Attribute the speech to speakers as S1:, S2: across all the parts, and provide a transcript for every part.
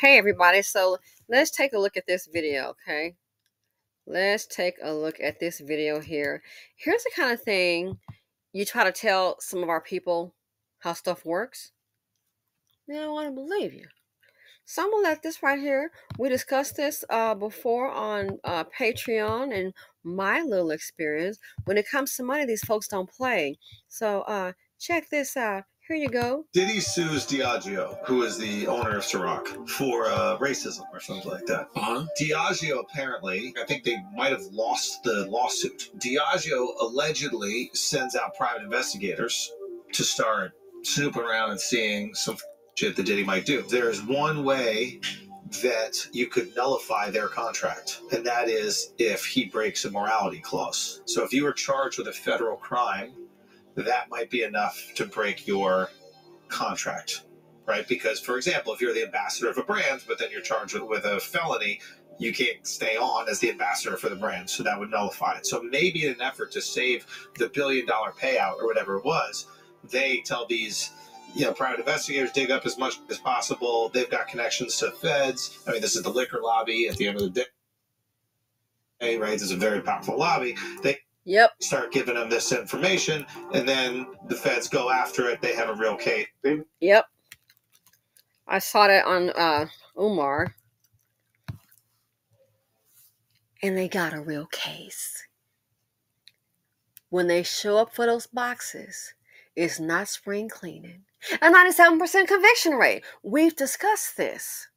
S1: Hey everybody, so let's take a look at this video, okay? Let's take a look at this video here. Here's the kind of thing you try to tell some of our people how stuff works. They don't want to believe you. So I'm gonna let this right here. We discussed this before on Patreon and my little experience. When it comes to money, these folks don't play. So check this out. Here you go.
S2: Diddy sues Diageo, who is the owner of Ciroc, for racism or something like that. Diageo apparently, I think they might have lost the lawsuit. Diageo allegedly sends out private investigators to start snooping around and seeing some shit that Diddy might do. There's one way that you could nullify their contract, and that is if he breaks a morality clause. So if you were charged with a federal crime, that might be enough to break your contract, right? Because, for example, if you're the ambassador of a brand, but then you're charged with a felony, you can't stay on as the ambassador for the brand, so that would nullify it. So maybe in an effort to save the $1 billion payout or whatever it was, they tell these private investigators dig up as much as possible. They've got connections to feds. I mean, this is the liquor lobby at the end of the day, right? This is a very powerful lobby. They start giving them this information, and then the feds go after it. They have a real case.
S1: Yep. I saw that on Umar. And they got a real case. When they show up for those boxes, it's not spring cleaning. A 97% conviction rate. We've discussed this.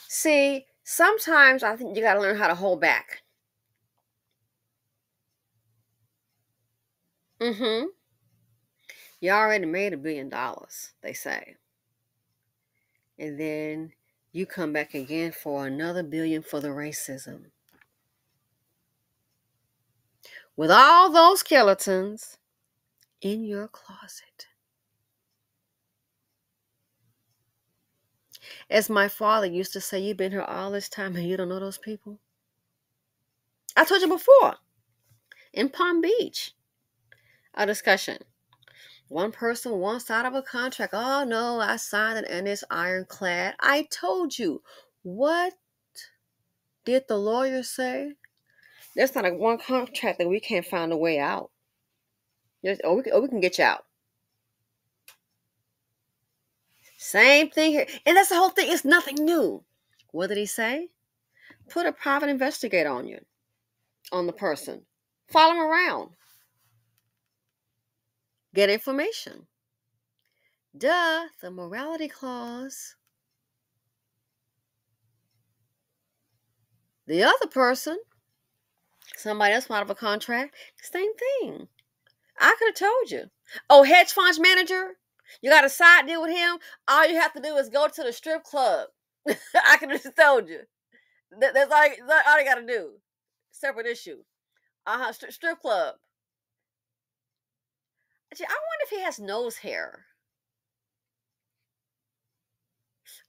S1: See, sometimes I think you got to learn how to hold back. You already made $1 billion, they say. And then you come back again for another $1 billion for the racism. With all those skeletons in your closet. As my father used to say, you've been here all this time and you don't know those people. I told you before, in Palm Beach, a discussion. One person wants out of a contract. Oh no, I signed it and it's ironclad. I told you. What did the lawyer say? There's not one contract that we can't find a way out. We can get you out. Same thing here. And that's the whole thing. It's nothing new. What did he say? Put a private investigator on you, on the person. Follow him around. Get information. Duh, the morality clause. The other person, somebody else out of a contract, same thing. I could have told you. Oh, hedge funds manager, you got a side deal with him. All you have to do is go to the strip club. I could have just told you. That's all you got to do. Separate issue. Strip club. I wonder if he has nose hair.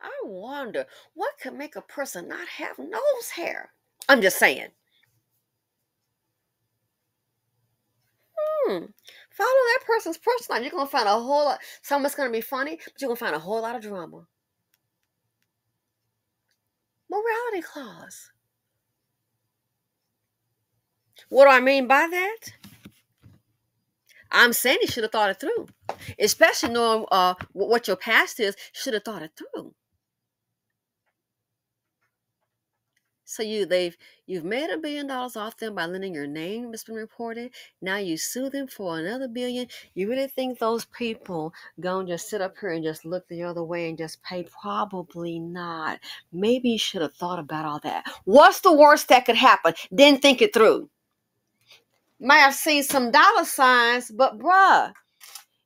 S1: I wonder what could make a person not have nose hair. I'm just saying. Follow that person's personal life. You're going to find a whole lot. Some of it's going to be funny, but you're going to find a whole lot of drama. Morality clause. What do I mean by that? I'm saying you should have thought it through. Especially knowing what your past is, should have thought it through. So you've made $1 billion off them by letting your name has been reported. Now you sue them for another $1 billion. You really think those people gonna just sit up here and just look the other way and just pay? Probably not. Maybe you should have thought about all that. What's the worst that could happen? Didn't think it through. Might have seen some dollar signs, but bruh,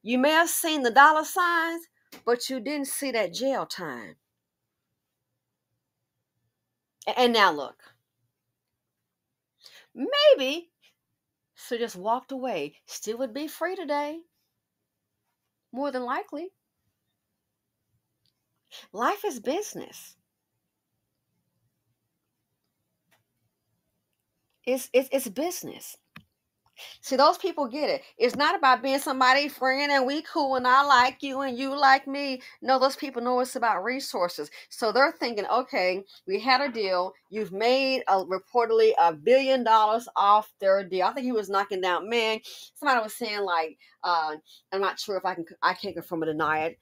S1: you may have seen the dollar signs, but you didn't see that jail time. And now look. Maybe so just walked away. Still would be free today. More than likely. Life is business. It's business. See, those people get it. It's not about being somebody's friend and we cool and I like you and you like me. No, those people know it's about resources. So they're thinking, okay, we had a deal. You've made reportedly $1 billion off their deal. I think he was knocking down, man. Somebody was saying like, I'm not sure if I can't confirm or deny it.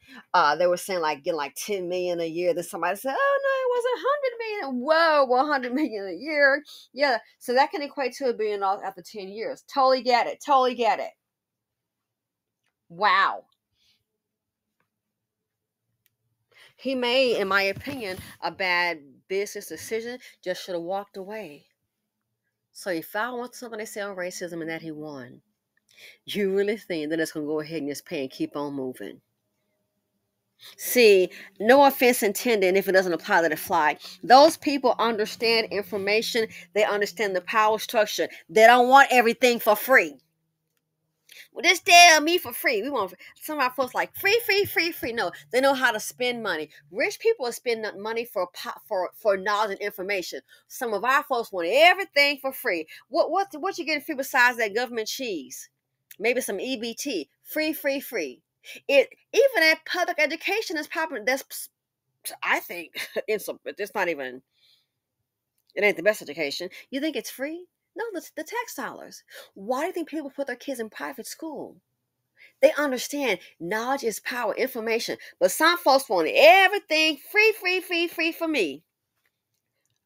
S1: They were saying like getting like 10 million a year. Then somebody said, oh no, it was 100 million. Whoa, 100 million a year. Yeah, so that can equate to $1 billion after 10 years. Totally get it. Totally get it. Wow. He made, in my opinion, a bad business decision. Just should have walked away. So he filed on something they say on racism and that he won. You really think that it's going to go ahead and just pay and keep on moving? See, no offense intended if it doesn't apply, let it fly. Those people understand information. They understand the power structure. They don't want everything for free. Well, just tell me for free. We want some of our folks like free, free, free, free. No, they know how to spend money. Rich people are spending money for knowledge and information. Some of our folks want everything for free. What you getting free besides that government cheese? Maybe some EBT. Free, free, free. It even at public education is popular. That's I think it's not even. It ain't the best education. You think it's free? No, the tax dollars. Why do you think people put their kids in private school? They understand knowledge is power, information. But some folks want everything free, free, free, free for me.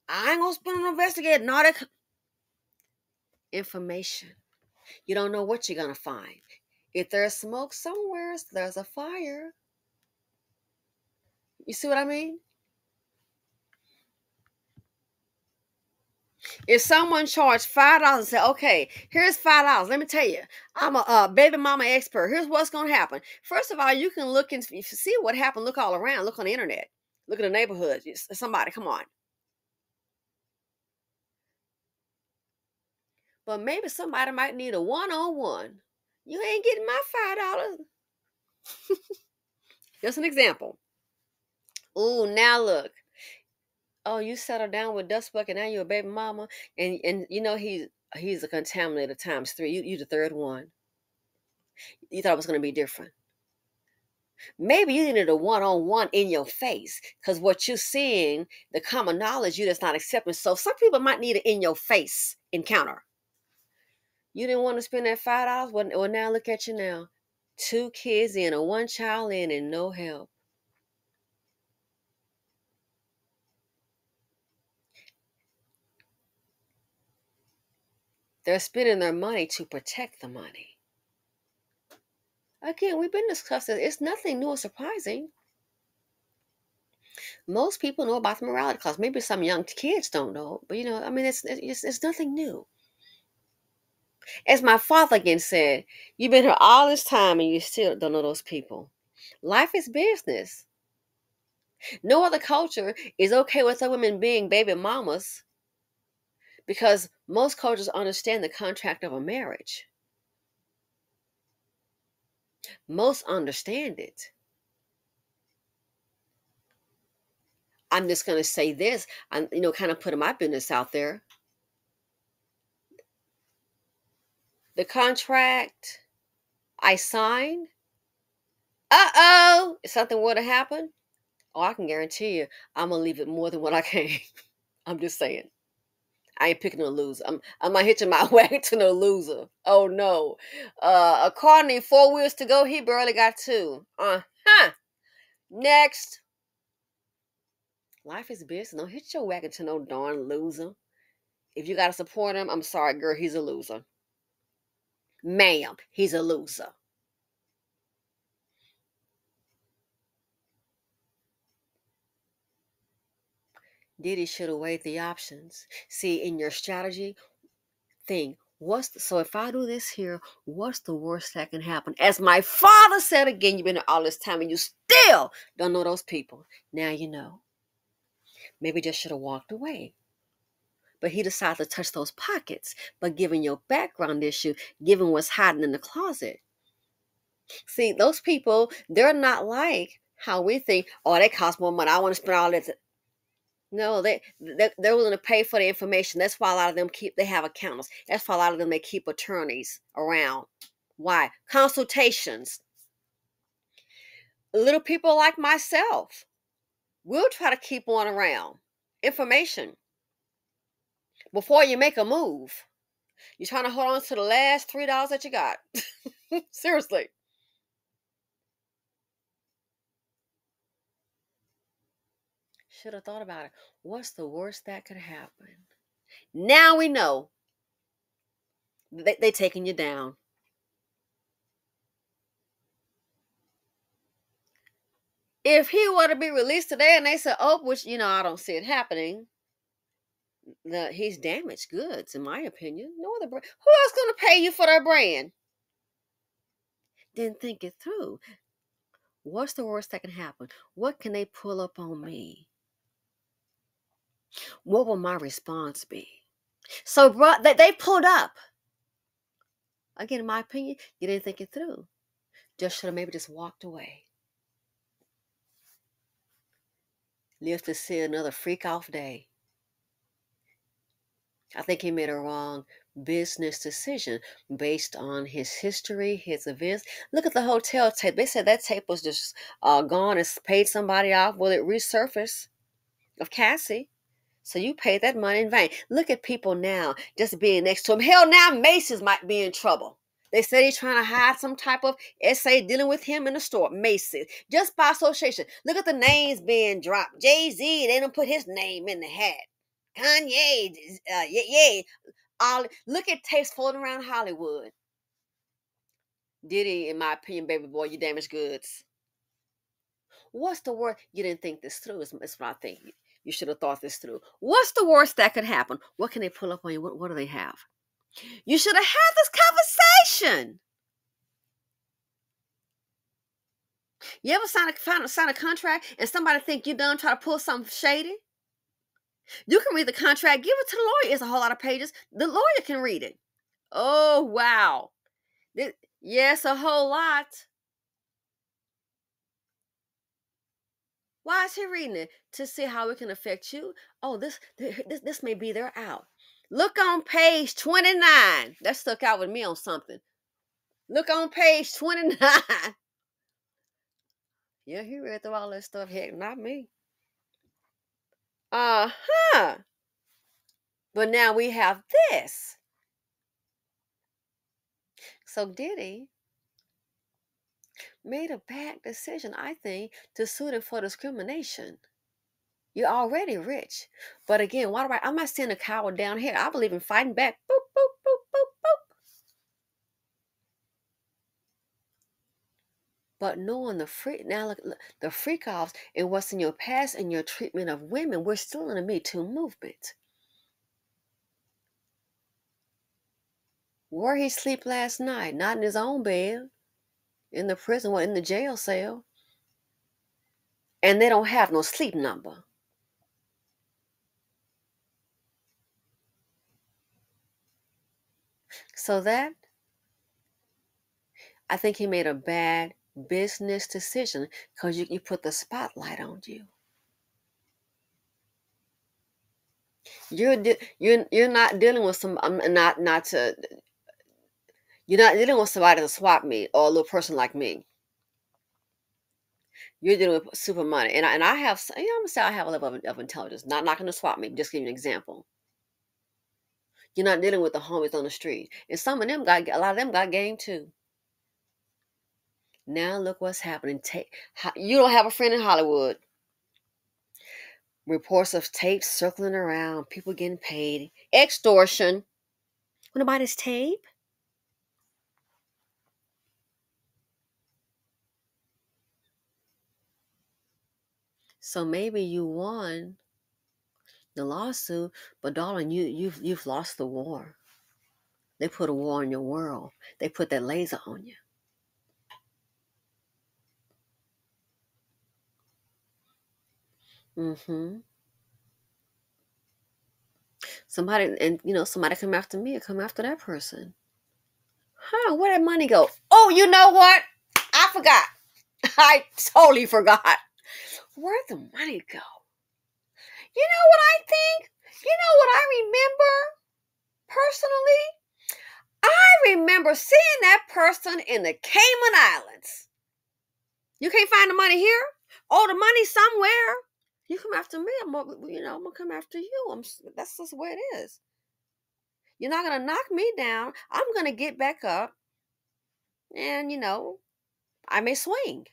S1: I ain't gonna spend on investigating all that information. You don't know what you're gonna find. If there's smoke somewhere, there's a fire. You see what I mean? If someone charged $5 and said, okay, here's $5, let me tell you, I'm a baby mama expert. Here's what's going to happen. First of all, you can look and see what happened. Look all around. Look on the internet. Look at the neighborhood. Somebody, come on. But maybe somebody might need a one-on-one. You ain't getting my $5. Just an example. Ooh, now look. Oh, you settled down with Dust Bucket. Now you're a baby mama. And you know he's a contaminator times 3. You the third one. You thought it was going to be different. Maybe you needed a one-on-one in your face because what you're seeing, the common knowledge, you just not accepting. So some people might need an in your face encounter. You didn't want to spend that $5. Well, now look at you now. 2 kids in, a 1 child in, and no help. They're spending their money to protect the money. Again, we've been discussing it. It's nothing new or surprising. Most people know about the morality clause. Maybe some young kids don't know, but I mean, it's nothing new. As my father again said, you've been here all this time and you still don't know those people. Life is business. No other culture is okay with other women being baby mamas because most cultures understand the contract of a marriage. Most understand it. I'm just going to say this. I'm, kind of putting my business out there. The contract I signed, if something were to happen, I can guarantee you I'm going to leave it more than what I came. I'm just saying. I ain't picking a loser. I'm not hitching my wagon to no loser. Oh no. A car need 4 wheels to go. He barely got 2. Next. Life is business. Don't hitch your wagon to no darn loser. If you gotta support him, I'm sorry, girl, he's a loser. Ma'am, he's a loser. Diddy should have weighed the options. See, in your strategy, think, so if I do this here, what's the worst that can happen? As my father said again, you've been here all this time and you still don't know those people. Now you know. Maybe just should have walked away. But he decided to touch those pockets. But given your background issue, given what's hiding in the closet. See, those people, they're not like how we think, oh, they cost more money. I want to spend all that. No, they're willing to pay for the information. That's why a lot of them they have accountants. That's why a lot of them they keep attorneys around. Why? Consultations. Little people like myself, we'll try to keep one around. Information before you make a move. You're trying to hold on to the last $3 that you got. Seriously. Should have thought about it. What's the worst that could happen? Now we know they taking you down. If he were to be released today and they said, oh, which, I don't see it happening, he's damaged goods, in my opinion. No other brand. Who else going to pay you for their brand? Didn't think it through. What's the worst that can happen? What can they pull up on me? What will my response be? So, bro, they pulled up. Again, in my opinion, you didn't think it through. Just should have maybe just walked away. Live to see another freak off day. I think he made a wrong business decision based on his history, his events. Look at the hotel tape. They said that tape was just gone and paid somebody off. Will it resurface of Cassie? So you paid that money in vain. Look at people now just being next to him. Hell, now Macy's might be in trouble. They said he's trying to hide some type of essay dealing with him in the store. Macy's. Just by association. Look at the names being dropped. Jay-Z, they don't put his name in the hat. Kanye, all look at tapes floating around Hollywood. Diddy, in my opinion, baby boy, you damaged goods. What's the word? You didn't think this through. Is what I think. You should have thought this through. What's the worst that could happen? What can they pull up on you? What do they have? You should have had this conversation. You ever sign a contract and somebody think you done try to pull something shady? You can read the contract, give it to the lawyer. It's a whole lot of pages. The lawyer can read it. Oh, wow. Yes, a whole lot. Why is he reading it? To see how it can affect you. Oh, this may be their out. Look on page 29. That stuck out with me on something. Look on page 29. Yeah, he read through all that stuff. Heck, not me. Uh-huh. But now we have this. So Diddy made a bad decision, I think, to sue him for discrimination. You're already rich. But again, I'm not saying a coward down here. I believe in fighting back. Boop, boop, boop, boop, boop. But knowing the freak offs and what's in your past and your treatment of women, we're still in the Me Too movement. Where he sleep last night? Not in his own bed. In the prison or in the jail cell. And they don't have no sleep number. So that, I think he made a bad business decision because you put the spotlight on you. You're not dealing with some you're not dealing with somebody to swap me or a little person like me. You're dealing with super money, and I have, I'm gonna say I have a level of intelligence. Not going to swap me. Just give you an example. You're not dealing with the homies on the street, and some of them a lot of them got game too. Now look what's happening. You don't have a friend in Hollywood. Reports of tapes circling around, people getting paid, extortion. What about his tape? So maybe you won the lawsuit, but darling, you've lost the war. They put a war on your world. They put that laser on you. Mm-hmm. Somebody come after me or come after that person. Huh, where'd that money go? Oh, you know what? I forgot. I totally forgot. Where'd the money go? You know what I think? You know what I remember personally? I remember seeing that person in the Cayman Islands. You can't find the money here? Oh, the money's somewhere. You come after me, I'm gonna come after you. That's just the way it is. You're not gonna knock me down. I'm gonna get back up, and I may swing.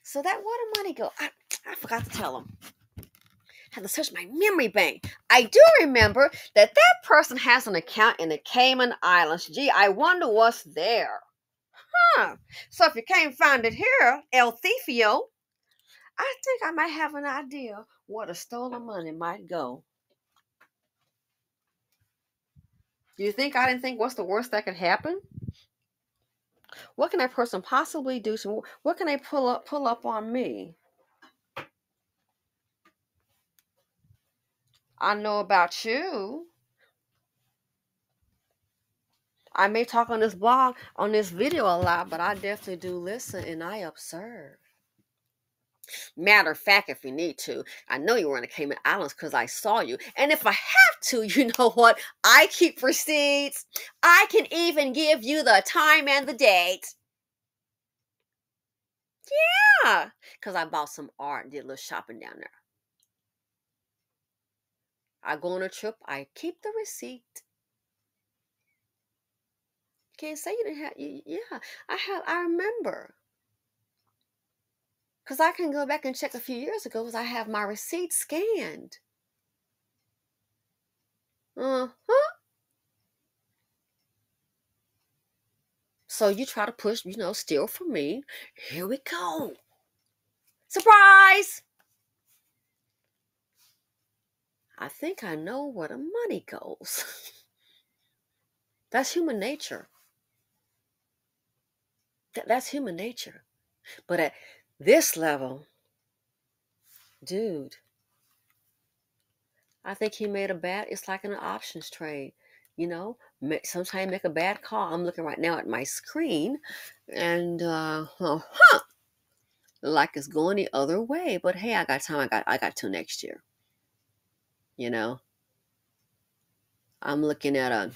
S1: So that where the money go? I forgot to tell him. I had to search my memory bank. I do remember that person has an account in the Cayman Islands. Gee, I wonder what's there. Huh. So if you can't find it here, El Thifio, I think I might have an idea where the stolen money might go. Do you think I didn't think what's the worst that could happen? What can that person possibly do? What can they pull up on me? I know about you. I may talk on this blog, on this video a lot, but I definitely do listen and I observe. Matter of fact, if you need to, I know you were in the Cayman Islands because I saw you. And if I have to, you know what? I keep receipts. I can even give you the time and the date. Yeah, because I bought some art and did a little shopping down there. I go on a trip, I keep the receipt. Can't say you didn't have, yeah, I remember. Because I can go back and check a few years ago because I have my receipt scanned. Uh-huh. So you try to push, steal from me. Here we go. Surprise! I think I know where the money goes. That's human nature. That's human nature. But at this level, dude, I think he made it's like an options trade. Sometimes make a bad call. I'm looking right now at my screen and, like it's going the other way. But hey, I got time. I got till next year. I'm looking at I'm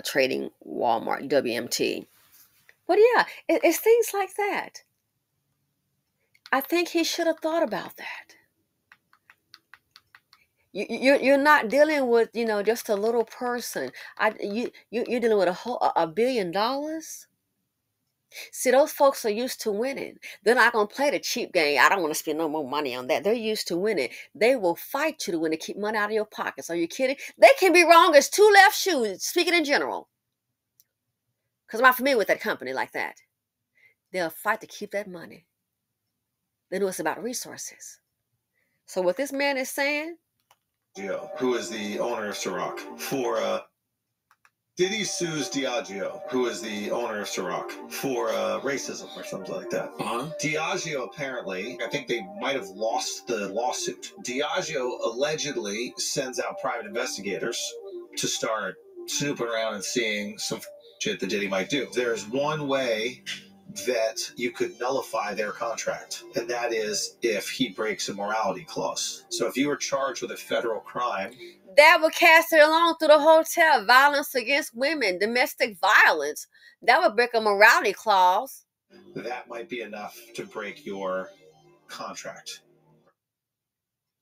S1: trading Walmart WMT. But yeah, it's things like that. I think he should have thought about that. You're not dealing with just a little person. You're dealing with $1 billion. See, those folks are used to winning. They're not gonna play the cheap game. I don't want to spend no more money on that. They're used to winning. They will fight you to win to keep money out of your pockets. Are you kidding? They can be wrong as two left shoes. Speaking in general, because I'm not familiar with that company like that. They'll fight to keep that money. They know it's about resources. So what this man is saying,
S2: who is the owner of Ciroc, for Diddy sues Diageo, who is the owner of Ciroc, for racism or something like that. Diageo apparently, I think they might have lost the lawsuit. Diageo allegedly sends out private investigators to start snooping around and seeing some shit that Diddy might do. There's one way that you could nullify their contract, and that is if he breaks a morality clause. So if you were charged with a federal crime,
S1: that would cast it along through the hotel. Violence against women, domestic violence. That would break a morality clause.
S2: That might be enough to break your contract.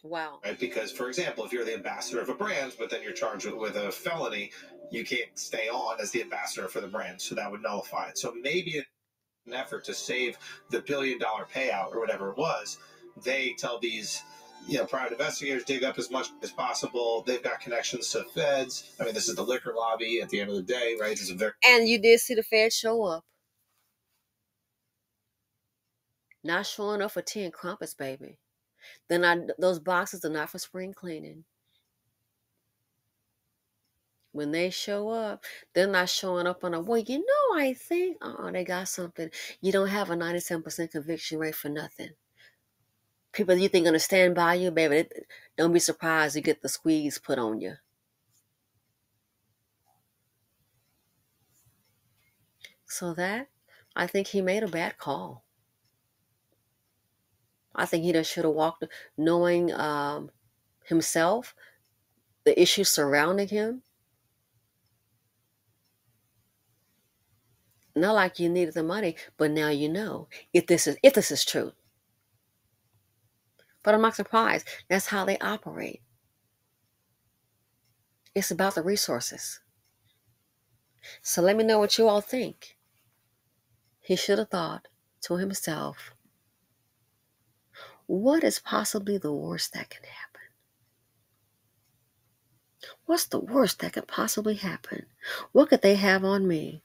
S1: Wow.
S2: Right? Because, for example, if you're the ambassador of a brand, but then you're charged with a felony, you can't stay on as the ambassador for the brand. So that would nullify it. So maybe an effort to save the $1 billion payout or whatever it was, they tell these private investigators dig up as much as possible. They've got connections to feds. I mean, this is the liquor lobby at the end of the day, right? This is
S1: and you did see the feds show up. Not showing up for 10 crumpets, baby. Those boxes are not for spring cleaning. When they show up, they're not showing up on I think, they got something. You don't have a 97% conviction rate for nothing. People you think are going to stand by you, baby, don't be surprised you get the squeeze put on you. So I think he made a bad call. I think he just should have walked knowing himself, the issues surrounding him. Not like you needed the money, but now you know if this is true. But I'm not surprised. That's how they operate. It's about the resources. So let me know what you all think. He should have thought to himself, what is possibly the worst that can happen? What's the worst that could possibly happen? What could they have on me?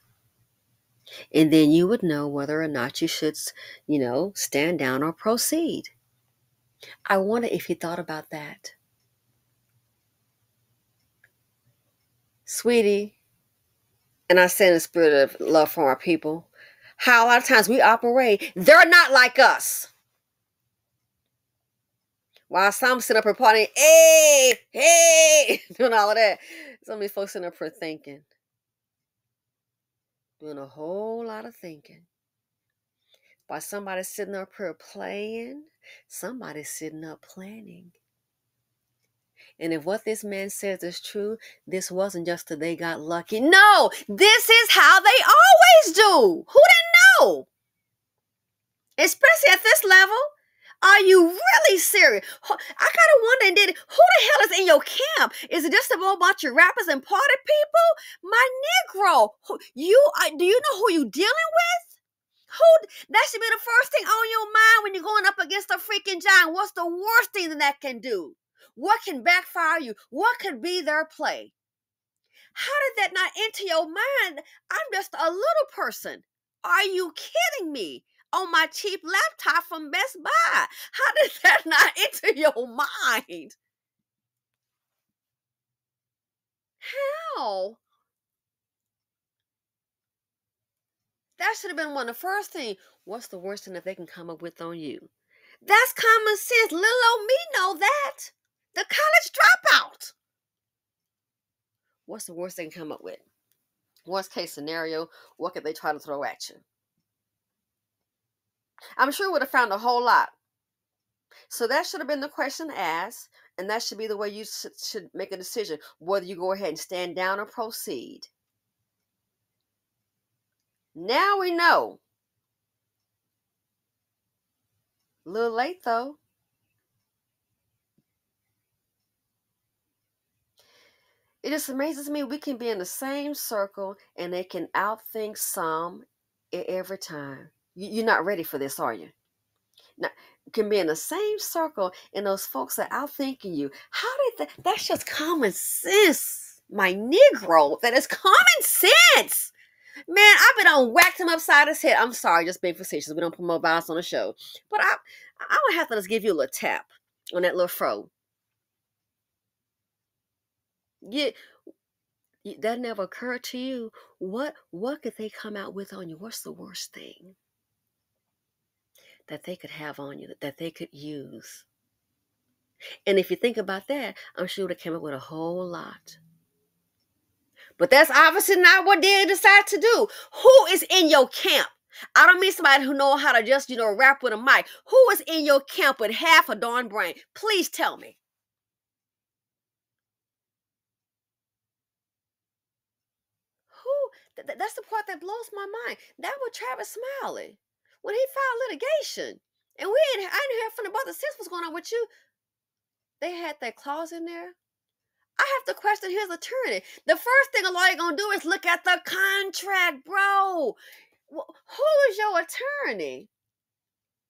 S1: And then you would know whether or not you should, stand down or proceed. I wonder if he thought about that. Sweetie, and I say in the spirit of love for our people, how a lot of times we operate, they're not like us. While some sit up here partying, hey, hey, doing all of that. Some of these folks sitting up here thinking, doing a whole lot of thinking. While somebody's sitting up here playing, somebody's sitting up planning. And if what this man says is true, this wasn't just that they got lucky. No, this is how they always do. Who didn't know? Especially at this level. Are you really serious? I gotta wonder, who the hell is in your camp? Is it just a whole bunch of rappers and party people? My Negro, do you know who you dealing with? That should be the first thing on your mind when you're going up against a freaking giant. What's the worst thing that can do? What can backfire you? What could be their play? How did that not enter your mind? I'm just a little person. Are you kidding me? On my cheap laptop from Best Buy. How did that not enter your mind? How? That should have been one of the first things. What's the worst thing that they can come up with on you? That's common sense. Little old me know that. The college dropout. What's the worst they can come up with? Worst case scenario, what could they try to throw at you? I'm sure we would have found a whole lot. So that should have been the question asked, and that should be the way you should make a decision, whether you go ahead and stand down or proceed. Now we know. A little late, though. It just amazes me we can be in the same circle, and they can outthink some every time. You're not ready for this, are you? Now, you can be in the same circle, and those folks are outthinking you. How did that? That's just common sense, my Negro. That is common sense. Man, I've been on whacked him upside his head. I'm sorry, just being facetious. We don't promote violence on the show. But I'm going to have to just give you a little tap on that little fro. That never occurred to you. What could they come out with on you? What's the worst thing that they could have on you, that they could use? And if you think about that, I'm sure they came up with a whole lot. But that's obviously not what they decide to do. Who is in your camp? I don't mean somebody who know how to just, rap with a mic. Who is in your camp with half a darn brain? Please tell me. Who? That's the part that blows my mind. That was Travis Smiley when he filed litigation. And I didn't hear from the brother since what's going on with you. They had that clause in there. I have to question his attorney. The first thing a lawyer gonna do is look at the contract, bro. Who is your attorney?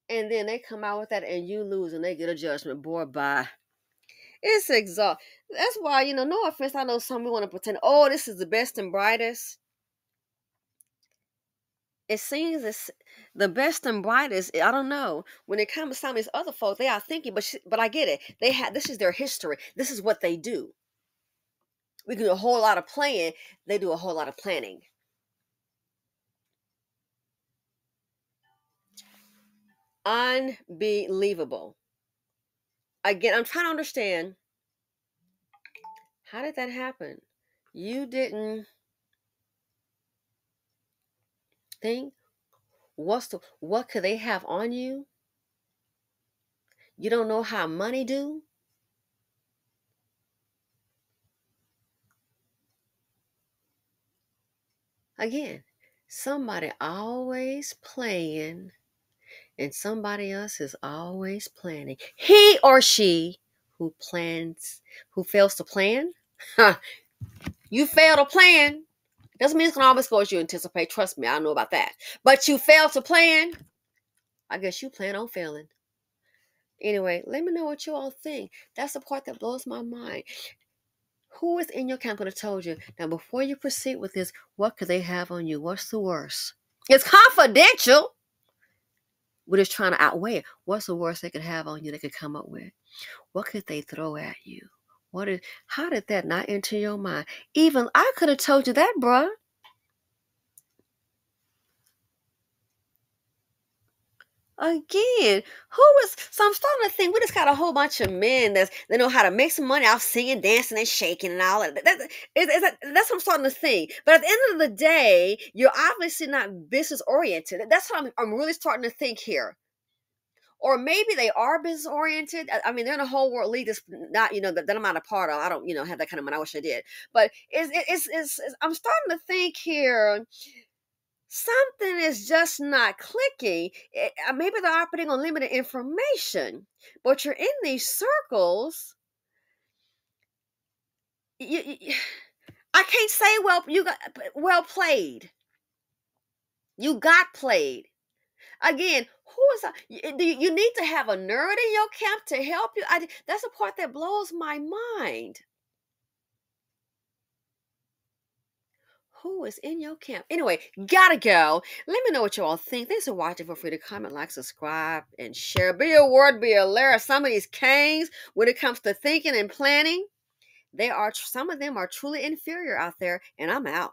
S1: And then they come out with that and you lose and they get a judgment. Boy, bye. It's exhausting. That's why, no offense, I know some people want to pretend, oh, this is the best and brightest. It seems it's the best and brightest. I don't know. When it comes to some of these other folks, they are thinking, but I get it. This is their history. This is what they do. We do a whole lot of playing. They do a whole lot of planning. Unbelievable. Again, I'm trying to understand, how did that happen? You didn't think, what could they have on you? You don't know how money do? Again, somebody always playing and somebody else is always planning. He or she who plans, who fails to plan, you fail to plan. Doesn't mean it's going to always go as you anticipate. Trust me, I know about that. But you fail to plan. I guess you plan on failing. Anyway, let me know what you all think. That's the part that blows my mind. Who is in your camp could have told you? Now, before you proceed with this, what could they have on you? What's the worst? It's confidential. We're just trying to outweigh it. What's the worst they could have on you they could come up with? What could they throw at you? How did that not enter your mind? Even I could have told you that, bruh. Again, so I'm starting to think we just got a whole bunch of men they know how to make some money off singing, dancing, and shaking and all that. That's what I'm starting to think. But at the end of the day, you're obviously not business oriented. That's what I'm really starting to think here. Or maybe they are business oriented. I mean, they're in a whole world league that's not, that I'm not a part of. I don't, have that kind of money. I wish I did. But I'm starting to think here something is just not clicking. Maybe they're operating on limited information, but you're in these circles. I can't say you got well played. You got played. Again, who is that? You need to have a nerd in your camp to help you. That's the part that blows my mind. Who is in your camp? Anyway, gotta go. Let me know what you all think. Thanks for watching. Feel free to comment, like, subscribe, and share. Be a word, be a lair. Some of these kings, when it comes to thinking and planning, some of them are truly inferior out there, and I'm out.